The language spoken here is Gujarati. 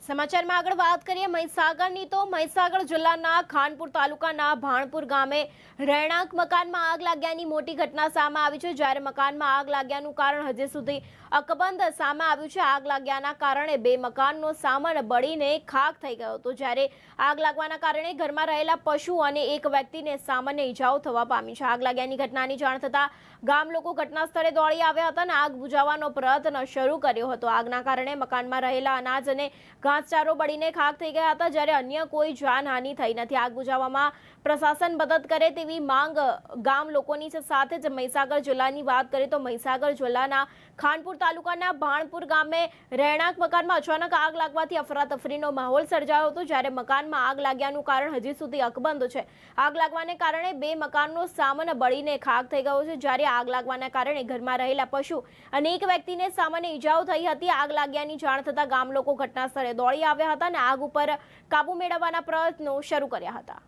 સમાચારમાં આગળ વાત કરીએ મહીસાગરની તો મહીસાગર જિલ્લાના ખાનપુર તાલુકાના ભાણપુર ગામે રહેણાંક મકાનમાં આગ લાગ્યાની મોટી ઘટના સામે આવી છે। જ્યારે મકાનમાં આગ લાગ્યાનું કારણ હજી સુધી અકબંધ સામે આવ્યું છે। આગ લાગ્યાના કારણે બે મકાનનો સામાન બળીને ખાખ થઈ ગયો હતો। જ્યારે આગ લાગવાના કારણે ઘરમાં રહેલા પશુ અને એક વ્યક્તિને સામાન્ય ઈજાઓ થવા પામી છે। આગ લાગ્યાની ઘટનાની જાણ થતાં ગામ લોકો ઘટના સ્થળે દોડી આવ્યા હતા અને આગ બુઝાવવાનો પ્રયત્ન શરૂ કર્યો હતો। આગના કારણે મકાનમાં રહેલા અનાજ અને ઘાસચારો બળીને ખાખ થઈ ગયા હતા। જ્યારે અન્ય કોઈ જાનહાનિ થઈ નથી। આગ બુઝાવવામાં પ્રશાસન મદદ કરે તેવી માંગ ગામ લોકોની છે। સાથે જ મહીસાગર જિલ્લાની વાત કરીએ તો મહીસાગર જિલ્લાના ખાનપુર તાલુકાના ભાણપુર ગામે રહેણાંક મકાનમાં અચાનક આગ લાગવાથી અફરાતફરીનો માહોલ સર્જાયો હતો। જ્યારે મકાનમાં આગ લાગ્યાનું કારણ હજી સુધી અકબંધ છે। આગ લાગવાને કારણે બે મકાનનો સામાન બળીને ખાખ થઈ ગયો છે। જ્યારે આગ લાગવાના કારણે ઘરમાં રહેલા પશુ અને એક વ્યક્તિને સામાન્ય ઈજાઓ થઈ હતી। આગ લાગ્યાની જાણ થતાં ગામ લોકો ઘટના સ્થળે દોડી આવ્યા હતા અને આગ ઉપર કાબુ મેળવવાના પ્રયત્નો શરૂ કર્યા હતા।